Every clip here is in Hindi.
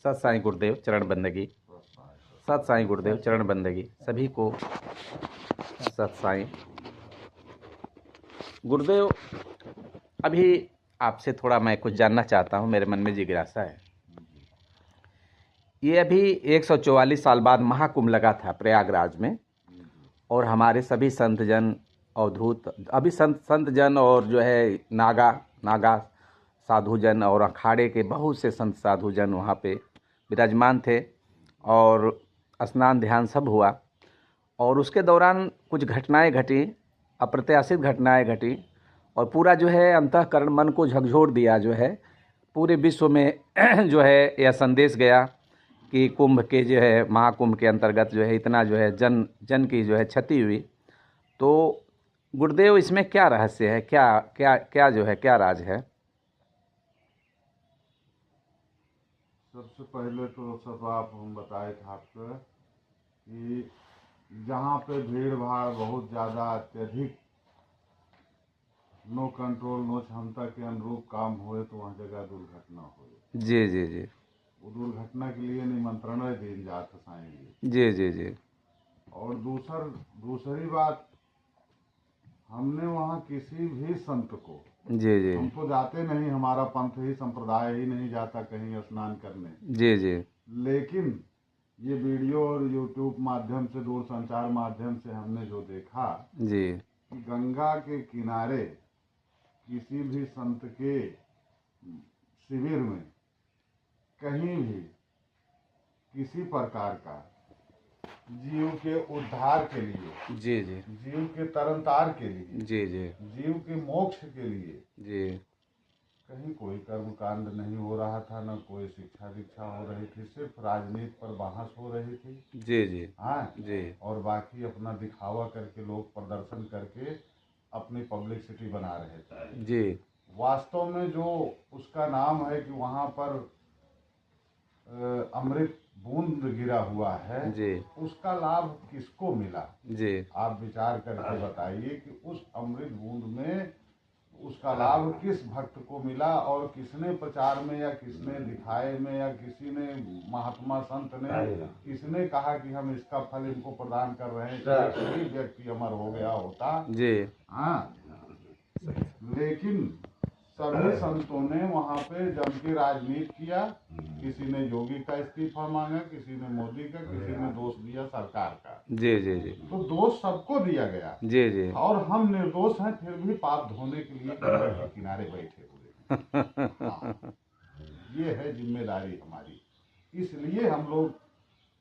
सत साईं गुरुदेव चरण बंदगी, सत साईं गुरुदेव चरण बंदगी। सभी को सत साईं गुरुदेव। अभी आपसे थोड़ा मैं कुछ जानना चाहता हूँ, मेरे मन में जिज्ञासा है। ये अभी 144 साल बाद महाकुंभ लगा था प्रयागराज में, और हमारे सभी संत जन अवधूत, अभी संत जन और जो है नागा साधु जन और अखाड़े के बहुत से संत साधु जन वहाँ पे विराजमान थे, और स्नान ध्यान सब हुआ। और उसके दौरान कुछ घटनाएं घटी, अप्रत्याशित घटनाएं घटी, और पूरा जो है अंतःकरण मन को झकझोर दिया। जो है पूरे विश्व में जो है यह संदेश गया कि कुंभ के जो है महाकुंभ के अंतर्गत जो है इतना जो है जन की जो है क्षति हुई। तो गुरुदेव, इसमें क्या रहस्य है, क्या क्या क्या जो है क्या राज है? सबसे पहले तो सब आप हम बताए थे आपको कि जहाँ पे भीड़ भाड़ बहुत ज़्यादा अत्यधिक नो कंट्रोल नो क्षमता के अनुरूप काम हुए तो वहाँ जगह दुर्घटना हुई। जी जी जी। वो दुर्घटना के लिए निमंत्रण दिन जात साईं जी जी जी। और दूसरी बात, हमने वहाँ किसी भी संत को, जी जी। हम तो जाते नहीं, हमारा पंथ ही संप्रदाय ही नहीं जाता कहीं स्नान करने। जी जी। लेकिन ये वीडियो और यूट्यूब माध्यम से, दूरसंचार माध्यम से हमने जो देखा जी कि गंगा के किनारे किसी भी संत के शिविर में कहीं भी किसी प्रकार का जीव के उद्धार के लिए, जी जी। जीव के तरनतार के लिए, जी जी। जीव के मोक्ष के लिए जी। कहीं कोई कर्मकांड नहीं हो रहा था, न कोई शिक्षा दीक्षा हो रही थी, सिर्फ राजनीति पर बहस हो रही थी। जी जी। हाँ जी। और बाकी अपना दिखावा करके लोग प्रदर्शन करके अपनी पब्लिसिटी बना रहे थे। जी। वास्तव में जो उसका नाम है कि वहाँ पर अमृत बूंद गिरा हुआ है, जी। उसका लाभ किसको मिला? जी। आप विचार करके बताइए कि उस अमृत बूंद में उसका लाभ किस भक्त को मिला, और किसने प्रचार में या किसने दिखाए में या किसी ने महात्मा संत ने किसने कहा कि हम इसका फल इनको प्रदान कर रहे हैं, कोई व्यक्ति अमर हो गया होता। जी। हाँ, लेकिन सभी संतों ने वहाँ पे जम के राजनीति किया। किसी ने योगी का इस्तीफा मांगा, किसी ने मोदी का, किसी ने दोष दिया सरकार का। जी जी जी। तो दोष सबको दिया गया। जी जी। और हम निर्दोष हैं, फिर भी पाप धोने के लिए गंगा के किनारे बैठे हुए। हाँ, ये है जिम्मेदारी हमारी। इसलिए हम लोग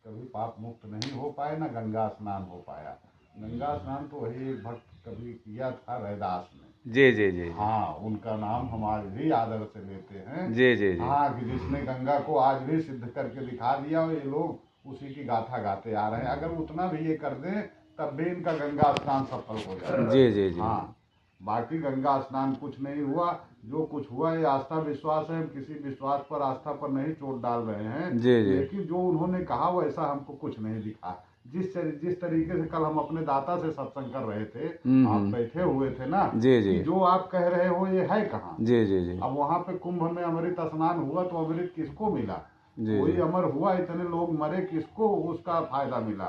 कभी पाप मुक्त नहीं हो पाए, ना गंगा स्नान हो पाया। गंगा स्नान तो वही एक भक्त कभी किया था, रैदास ने। जी जी जी। हाँ, उनका नाम हम आज भी आदर से लेते हैं। जी जी जी। हाँ, कि जिसने गंगा को आज भी सिद्ध करके दिखा दिया, और ये लोग उसी की गाथा गाते आ रहे हैं। अगर उतना भी ये कर दें तब भी इनका गंगा स्नान सफल हो जाए। जी जी जी। हाँ, बाकी गंगा स्नान कुछ नहीं हुआ। जो कुछ हुआ ये आस्था विश्वास है, हम किसी विश्वास पर आस्था पर नहीं चोट डाल रहे हैं। जी जी। लेकिन जो उन्होंने कहा वैसा हमको कुछ नहीं दिखा। जिस तरीके से कल हम अपने दाता से सत्संग कर रहे थे, आप बैठे हुए थे ना, जी जी। जो आप कह रहे हो ये है कहाँ? जी जी जी। अब वहाँ पे कुंभ में अमृत स्नान हुआ तो अमृत किसको मिला? जी कोई जी। अमर हुआ, इतने लोग मरे, किसको उसका फायदा मिला?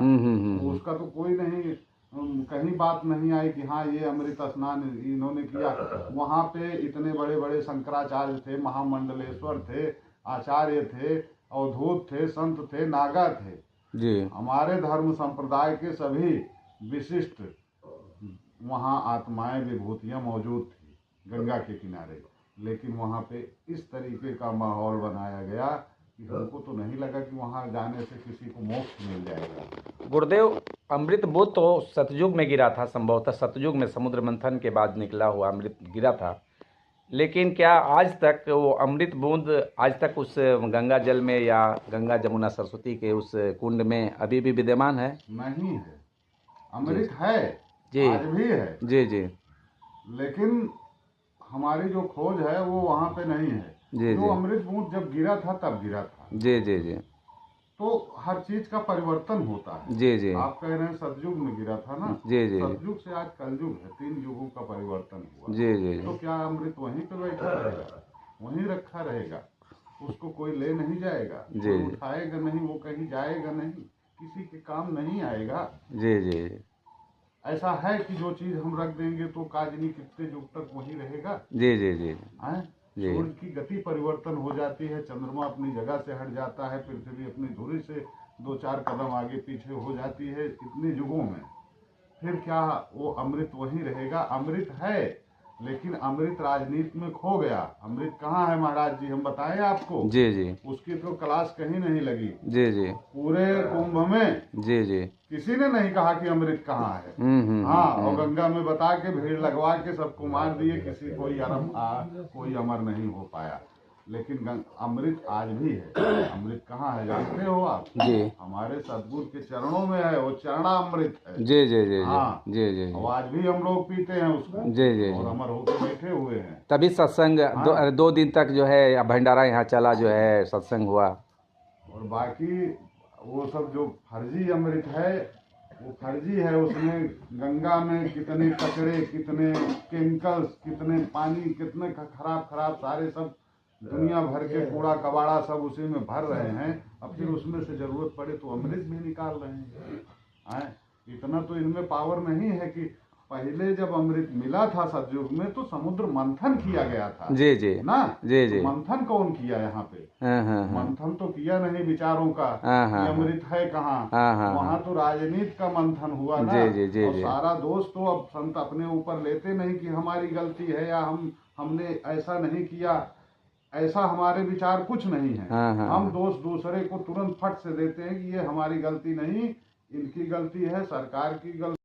उसका तो कोई नहीं, कहीं बात नहीं आई कि हाँ ये अमृत स्नान इन्होंने किया। वहाँ पे इतने बड़े बड़े शंकराचार्य थे, महामंडलेश्वर थे, आचार्य थे, अवधूत थे, संत थे, नागा थे। जी। हमारे धर्म संप्रदाय के सभी विशिष्ट वहाँ आत्माएं विभूतियाँ मौजूद थी गंगा के किनारे। लेकिन वहाँ पे इस तरीके का माहौल बनाया गया कि हमको तो नहीं लगा कि वहाँ जाने से किसी को मोक्ष मिल जाएगा। गुरुदेव, अमृत बूंद तो सतयुग में गिरा था, संभवतः सतयुग में समुद्र मंथन के बाद निकला हुआ अमृत गिरा था। लेकिन क्या आज तक वो अमृत बूंद आज तक उस गंगा जल में या गंगा जमुना सरस्वती के उस कुंड में अभी भी विद्यमान है? नहीं है, अमृत है जी। आज भी है। जी जी। लेकिन हमारी जो खोज है वो वहाँ पे नहीं है। जी जो जी। अमृत बूंद जब गिरा था तब गिरा था। जी जी जी। तो हर चीज का परिवर्तन होता है। जी जी। आप कह रहे हैं सतयुग में गिरा था ना, जी जी। सतयुग से आज कलयुग है, 3 युगों का परिवर्तन हुआ। जी जी। तो क्या अमृत वहीं पे बैठा रहेगा, वहीं रखा रहेगा? उसको कोई ले नहीं जाएगा, जी, कोई जी। उठाएगा नहीं, वो कहीं जाएगा नहीं, किसी के काम नहीं आएगा। जी, जी। ऐसा है कि जो चीज हम रख देंगे तो काजनी कितने युग तक वही रहेगा। जी, जी, जी। हैं? जी। सूर्य की गति परिवर्तन हो जाती है, चंद्रमा अपनी जगह से हट जाता है, पृथ्वी अपनी धुरी से 2-4 कदम आगे पीछे हो जाती है इतने युगों में। फिर क्या वो अमृत वही रहेगा? अमृत है, लेकिन अमृत राजनीति में खो गया। अमृत कहाँ है महाराज जी, हम बताएं आपको? जी, जी। उसकी तो क्लास कहीं नहीं लगी। जी, जी। पूरे कुंभ में जी, जी। किसी ने नहीं कहा कि अमृत कहाँ है। हम्म। हाँ, और गंगा में बता के भीड़ लगवा के सबको मार दिए, किसी कोई कोई अमर नहीं हो पाया। लेकिन अमृत आज भी है। अमृत कहाँ है जानते हो आप? जी। हमारे सदगुरु के चरणों में है, वो चरणामृत है। जी, जी, जी। हाँ, जी, जी। और आज भी हम लोग पीते हैं उसको। जी, जी। और अमर होकर बैठे हुए हैं। तभी सत्संग हाँ। 2 दिन तक जो है भंडारा यहाँ चला, जो है सत्संग हुआ। और बाकी वो सब जो फर्जी अमृत है, वो फर्जी है। उसमें गंगा में कितने कचरे, कितने केमिकल्स, कितने पानी, कितने खराब खराब सारे सब दुनिया भर के कूड़ा कबाड़ा सब उसी में भर रहे हैं। अब फिर उसमें से जरूरत पड़े तो अमृत भी निकाल रहे हैं। इतना तो इनमें पावर नहीं है कि पहले जब अमृत मिला था सतयुग में तो समुद्र मंथन किया गया था। जी, जी। ना? जी, जी। तो मंथन कौन किया यहाँ पे? हाँ, हाँ, हाँ। मंथन तो किया नहीं विचारों का हाँ, हाँ, कि अमृत है कहाँ। हाँ, हाँ, वहाँ हाँ। तो राजनीति का मंथन हुआ ना। जी, जी, जी, और जी। सारा दोष तो अब संत अपने ऊपर लेते नहीं कि हमारी गलती है या हमने ऐसा नहीं किया। ऐसा हमारे विचार कुछ नहीं है। हाँ, हाँ, हम हाँ। दोष दूसरे को तुरंत फट से देते हैं कि ये हमारी गलती नहीं, इनकी गलती है, सरकार की गलती।